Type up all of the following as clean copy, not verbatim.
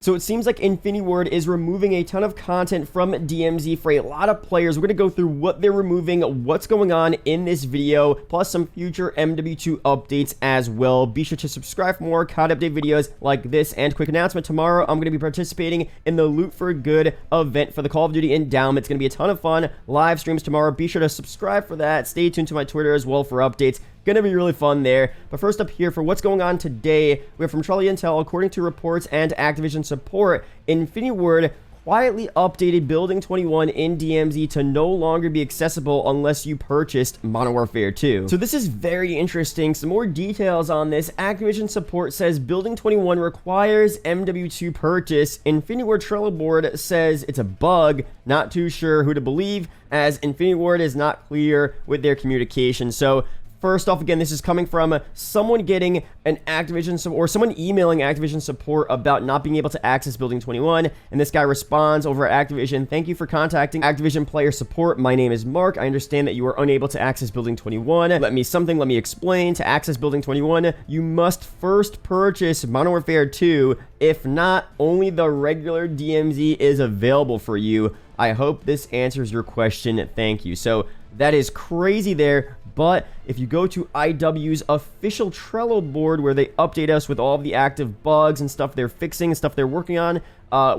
So it seems like InfiniWard is removing a ton of content from DMZ for a lot of players. We're going to go through what they're removing, what's going on in this video, plus some future MW2 updates as well. Be sure to subscribe for more COD update videos like this. And quick announcement, tomorrow I'm going to be participating in the Loot for Good event for the Call of Duty Endowment. It's going to be a ton of fun. Live streams tomorrow. Be sure to subscribe for that. Stay tuned to my Twitter as well for updates. Gonna be really fun there. But first up here, for what's going on today, we have from Charlie Intel. According to reports and Activision support, InfiniWard quietly updated Building 21 in DMZ to no longer be accessible unless you purchased Modern Warfare 2. So this is very interesting. Some more details on this. Activision support says Building 21 requires MW2 purchase. InfiniWard Trello board says it's a bug. Not too sure who to believe, as InfiniWard is not clear with their communication. So first off, again, this is coming from someone getting an Activision or someone emailing Activision support about not being able to access Building 21. And this guy responds over at Activision, "Thank you for contacting Activision player support. My name is Mark. I understand that you are unable to access Building 21. Let me explain. To access Building 21, you must first purchase Modern Warfare 2. If not, only the regular DMZ is available for you. I hope this answers your question. Thank you." So that is crazy there. But if you go to IW's official Trello board where they update us with all of the active bugs and stuff they're fixing and stuff they're working on,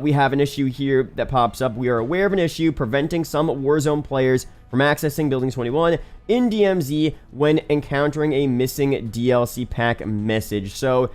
we have an issue here that pops up. We are aware of an issue preventing some Warzone players from accessing Building 21 in DMZ when encountering a missing DLC pack message. So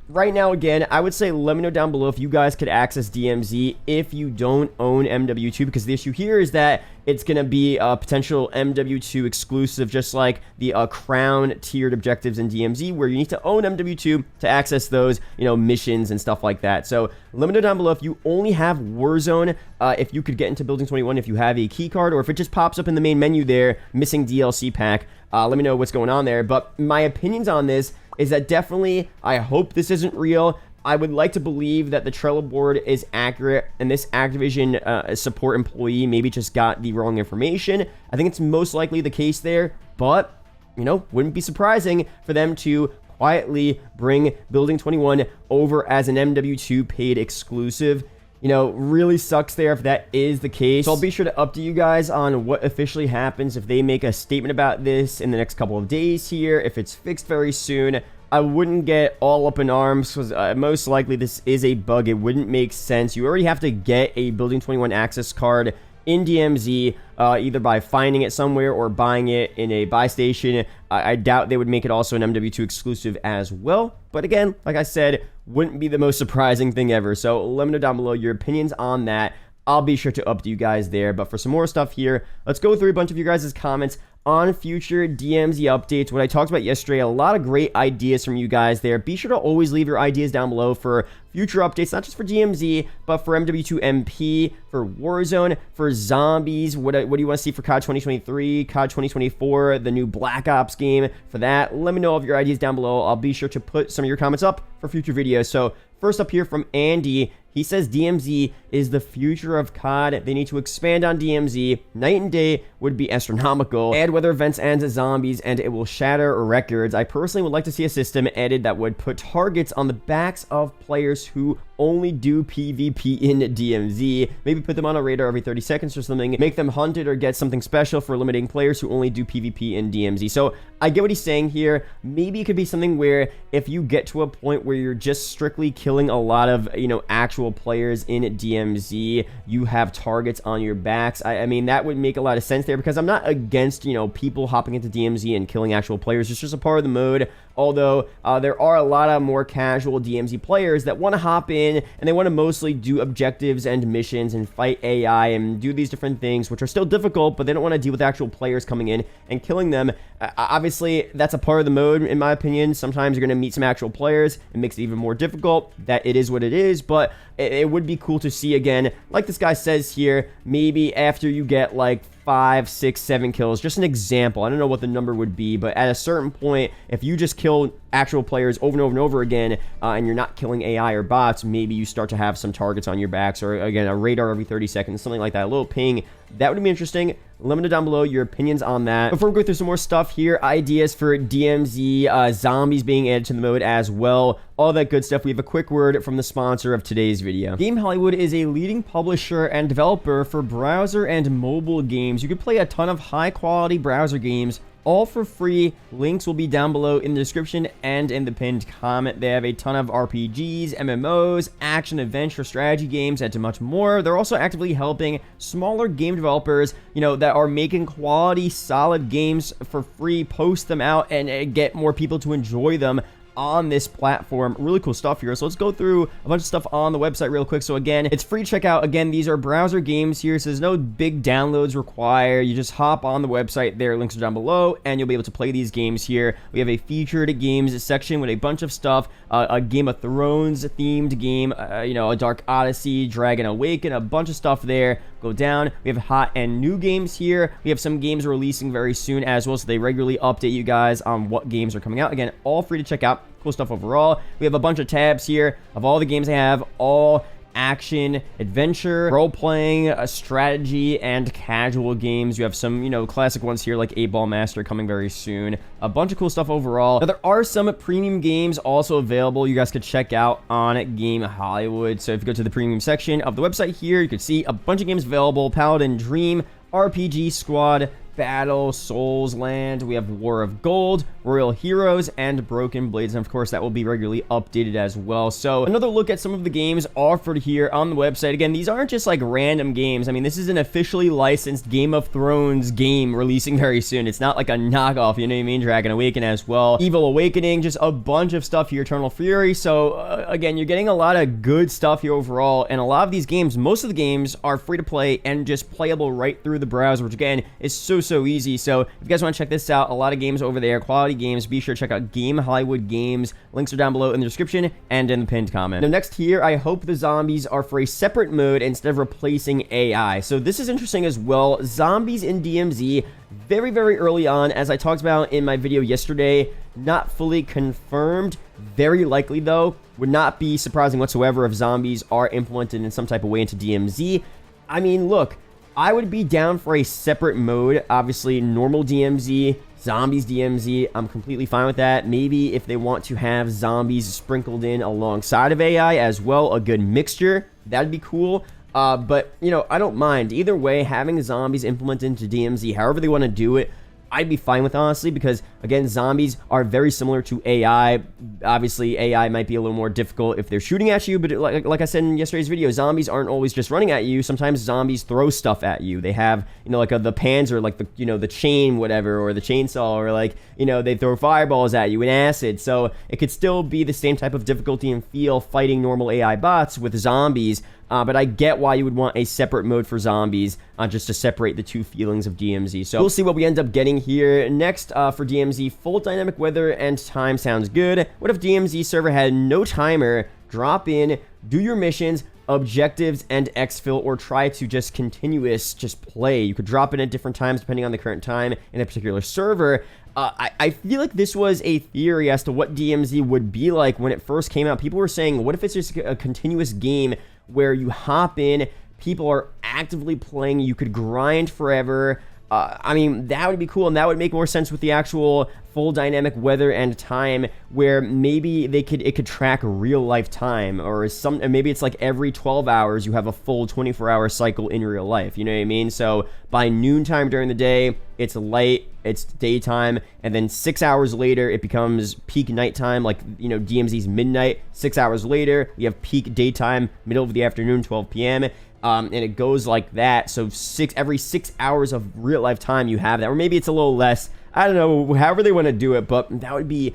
right now, again, I would say let me know down below if you guys could access DMZ if you don't own MW2, because the issue here is that it's going to be a potential MW2 exclusive, just like the crown tiered objectives in DMZ, where you need to own MW2 to access those, missions and stuff like that. So let me know down below if you only have Warzone, if you could get into Building 21, if you have a key card, or if it just pops up in the main menu there, missing DLC pack. Let me know what's going on there. But my opinions on this is that definitely, I hope this isn't real. I would like to believe that the Trello board is accurate and this Activision support employee maybe just got the wrong information. I think it's most likely the case there, but, wouldn't be surprising for them to quietly bring Building 21 over as an MW2 paid exclusive. Really sucks there if that is the case. So I'll be sure to update you guys on what officially happens if they make a statement about this in the next couple of days here, if it's fixed very soon. I wouldn't get all up in arms because most likely this is a bug. It wouldn't make sense. You already have to get a Building 21 access card in DMZ, either by finding it somewhere or buying it in a buy station. I doubt they would make it also an MW2 exclusive as well. But again, like I said, wouldn't be the most surprising thing ever. So let me know down below your opinions on that. I'll be sure to update you guys there. But for some more stuff here, let's go through a bunch of you guys' comments on future DMZ updates. What I talked about yesterday, a lot of great ideas from you guys there. Be sure to always leave your ideas down below for future updates, not just for DMZ, but for MW2 MP, for Warzone, for zombies. What do you want to see for COD 2023, COD 2024, the new Black Ops game? For that, let me know all of your ideas down below. I'll be sure to put some of your comments up for future videos. So first up here from Andy, he says DMZ is the future of COD. They need to expand on DMZ. Night and day would be astronomical. Add weather events and zombies, and it will shatter records. I personally would like to see a system added that would put targets on the backs of players who only do PvP in DMZ. Maybe put them on a radar every 30 seconds or something. Make them hunted or get something special for limiting players who only do PvP in DMZ. So I get what he's saying here. Maybe it could be something where if you get to a point where you're just strictly killing a lot of, actual players in DMZ, you have targets on your backs. I mean, that would make a lot of sense there, because I'm not against, people hopping into DMZ and killing actual players. It's just a part of the mode. Although there are a lot of more casual DMZ players that want to hop in and they want to mostly do objectives and missions and fight AI and do these different things, which are still difficult, but they don't want to deal with actual players coming in and killing them. Obviously, that's a part of the mode, in my opinion. Sometimes you're going to meet some actual players. It makes it even more difficult. That it is what it is, but it would be cool to see again, like this guy says here, maybe after you get like 5, 6, 7 kills, just an example. I don't know what the number would be, but at a certain point, if you just kill actual players over and over and over again, and you're not killing AI or bots, maybe you start to have some targets on your backs, or again, a radar every 30 seconds, something like that. A little ping That would be interesting. Let me know down below your opinions on that. Before we go through some more stuff here, ideas for DMZ, zombies being added to the mode as well, all that good stuff. We have a quick word from the sponsor of today's video. Game Hollywood is a leading publisher and developer for browser and mobile games. You can play a ton of high-quality browser games all for free. Links will be down below in the description and in the pinned comment. They have a ton of RPGs, MMOs, action, adventure, strategy games, and much more. They're also actively helping smaller game developers, that are making quality, solid games for free, post them out and get more people to enjoy them on this platform. Really cool stuff here. So let's go through a bunch of stuff on the website real quick. So again, it's free to check out. Again, these are browser games here, so there's no big downloads required. You just hop on the website there, links are down below, and you'll be able to play these games here. We have a featured games section with a bunch of stuff, a Game of Thrones themed game, a Dark Odyssey, Dragon Awaken, a bunch of stuff there. Go down. We have hot and new games here. We have some games releasing very soon as well, so they regularly update you guys on what games are coming out. Again, all free to check out. Cool stuff overall. We have a bunch of tabs here of all the games I have, all action, adventure, role-playing, strategy, and casual games. You have some, classic ones here like 8-Ball Master coming very soon. A bunch of cool stuff overall. Now, there are some premium games also available you guys could check out on Game Hollywood. So if you go to the premium section of the website here, you can see a bunch of games available. Paladin Dream, RPG Squad, Battle, Souls Land, we have War of Gold, Royal Heroes, and Broken Blades, and of course that will be regularly updated as well. So another look at some of the games offered here on the website. Again, these aren't just like random games. I mean, this is an officially licensed Game of Thrones game releasing very soon. It's not like a knockoff, you know what I mean? Dragon Awaken as well, Evil Awakening, just a bunch of stuff here, Eternal Fury. So again, you're getting a lot of good stuff here overall, and a lot of these games, most of the games are free to play and just playable right through the browser, which again is so easy. So if you guys want to check this out, a lot of games over there, quality games, be sure to check out Game Hollywood Games. Links are down below in the description and in the pinned comment. Now next here, I hope the zombies are for a separate mode instead of replacing AI. So this is interesting as well. Zombies in DMZ, very early on, as I talked about in my video yesterday, not fully confirmed. Very likely though, would not be surprising whatsoever if zombies are implemented in some type of way into DMZ. I mean, look, I would be down for a separate mode. Obviously, normal DMZ, zombies DMZ, I'm completely fine with that. Maybe if they want to have zombies sprinkled in alongside of AI as well, a good mixture, that'd be cool. But, I don't mind. Either way, having zombies implemented into DMZ, however they want to do it, I'd be fine with, honestly, because again, zombies are very similar to AI. Obviously, AI might be a little more difficult if they're shooting at you, but like I said in yesterday's video, zombies aren't always just running at you. Sometimes zombies throw stuff at you. They have, like the Panzer, like the chain, whatever, or the chainsaw, or like, they throw fireballs at you and acid. So it could still be the same type of difficulty and feel fighting normal AI bots with zombies. But I get why you would want a separate mode for zombies, just to separate the two feelings of DMZ. So we'll see what we end up getting here. Next, for DMZ, full dynamic weather and time sounds good. What if DMZ server had no timer? Drop in, do your missions, objectives, and exfil, or try to just play. You could drop in at different times depending on the current time in a particular server. I feel like this was a theory as to what DMZ would be like when it first came out. People were saying, what if it's just a continuous game where you hop in, people are actively playing, you could grind forever. I mean, that would be cool, and that would make more sense with the actual full dynamic weather and time, where maybe it could track real life time, or maybe it's like every 12 hours you have a full 24-hour cycle in real life, you know what I mean? So by noontime during the day, it's light, it's daytime, and then 6 hours later it becomes peak nighttime, like DMZ's midnight. 6 hours later we have peak daytime, middle of the afternoon, 12 p.m. And it goes like that. So every 6 hours of real life time you have that, or maybe it's a little less. I don't know, however they want to do it, but that would be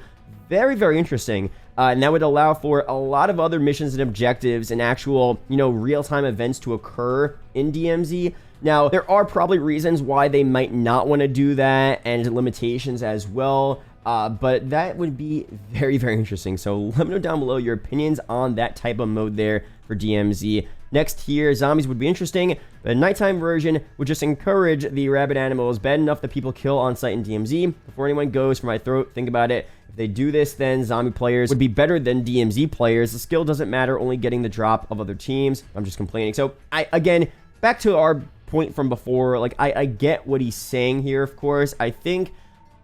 very interesting. And that would allow for a lot of other missions and objectives and actual, real-time events to occur in DMZ. Now, there are probably reasons why they might not want to do that, and limitations as well. But that would be very interesting. So let me know down below your opinions on that type of mode there for DMZ. Next here, zombies would be interesting, but a nighttime version would just encourage the rabid animals, bad enough that people kill on site in DMZ. Before anyone goes for my throat, think about it. If they do this, then zombie players would be better than DMZ players. The skill doesn't matter, only getting the drop of other teams. I'm just complaining. So again, back to our point from before. Like, I get what he's saying here, of course. I think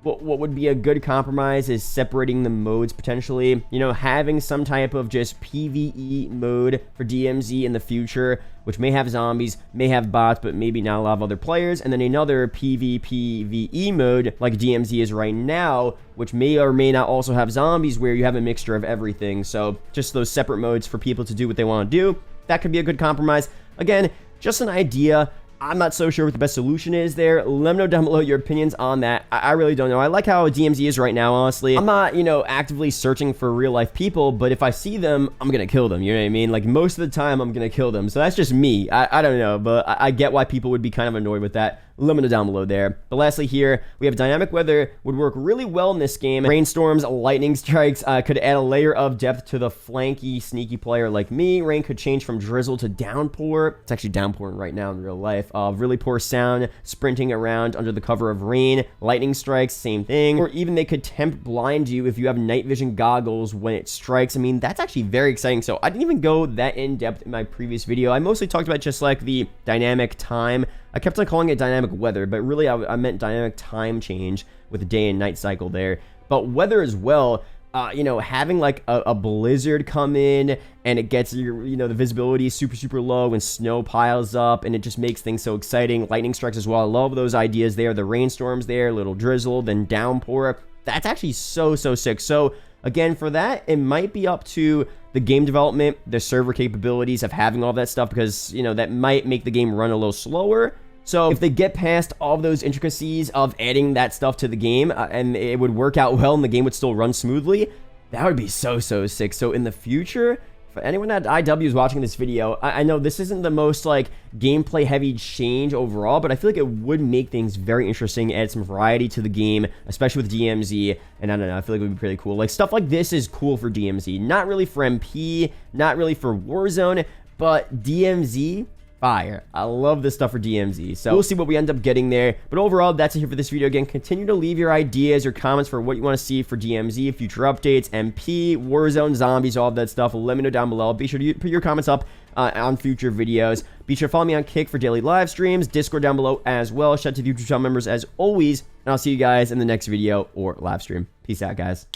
what would be a good compromise is separating the modes potentially. You know, having some type of just PvE mode for DMZ in the future, which may have zombies, may have bots, but maybe not a lot of other players. And then another PvPvE mode like DMZ is right now, which may or may not also have zombies, where you have a mixture of everything. So just those separate modes for people to do what they want to do. That could be a good compromise. Again, just an idea. I'm not so sure what the best solution is there. Let me know down below your opinions on that. I really don't know. I like how DMZ is right now, honestly. I'm not, you know, actively searching for real life people, but if I see them, I'm gonna kill them. You know what I mean? Like, most of the time, I'm gonna kill them. So that's just me. I don't know, but I get why people would be kind of annoyed with that. Let me know down below there. But lastly here, we have dynamic weather would work really well in this game. Rainstorms, lightning strikes could add a layer of depth to the flanky, sneaky player like me. Rain could change from drizzle to downpour. It's actually downpouring right now in real life. Really poor sound, sprinting around under the cover of rain. Lightning strikes, same thing. Or even they could temp blind you if you have night vision goggles when it strikes. I mean, that's actually very exciting. So I didn't even go that in depth in my previous video. I mostly talked about just like the dynamic time. I kept on calling it dynamic weather, but really I meant dynamic time change with the day and night cycle there. But weather as well, you know, having like a blizzard come in and it gets your, you know, the visibility is super low and snow piles up and it just makes things so exciting. Lightning strikes as well. I love those ideas there. The rainstorms there, little drizzle, then downpour. That's actually so sick. So again, for that, it might be up to the game development, the server capabilities of having all that stuff, because, you know, that might make the game run a little slower. So if they get past all of those intricacies of adding that stuff to the game and it would work out well and the game would still run smoothly, that would be so sick. So in the future, for anyone at IW is watching this video, I know this isn't the most like gameplay heavy change overall, but I feel like it would make things very interesting, add some variety to the game, especially with DMZ. And I don't know, I feel like it would be pretty cool. Like, stuff like this is cool for DMZ, not really for MP, not really for Warzone, but DMZ, fire. I love this stuff for DMZ. So we'll see what we end up getting there. But overall, that's it here for this video. Again, continue to leave your ideas, your comments for what you want to see for DMZ, future updates, MP, Warzone, zombies, all of that stuff. Let me know down below. Be sure to put your comments up on future videos. Be sure to follow me on Kick for daily live streams, Discord down below as well. Shout out to the YouTube channel members as always. And I'll see you guys in the next video or live stream. Peace out, guys.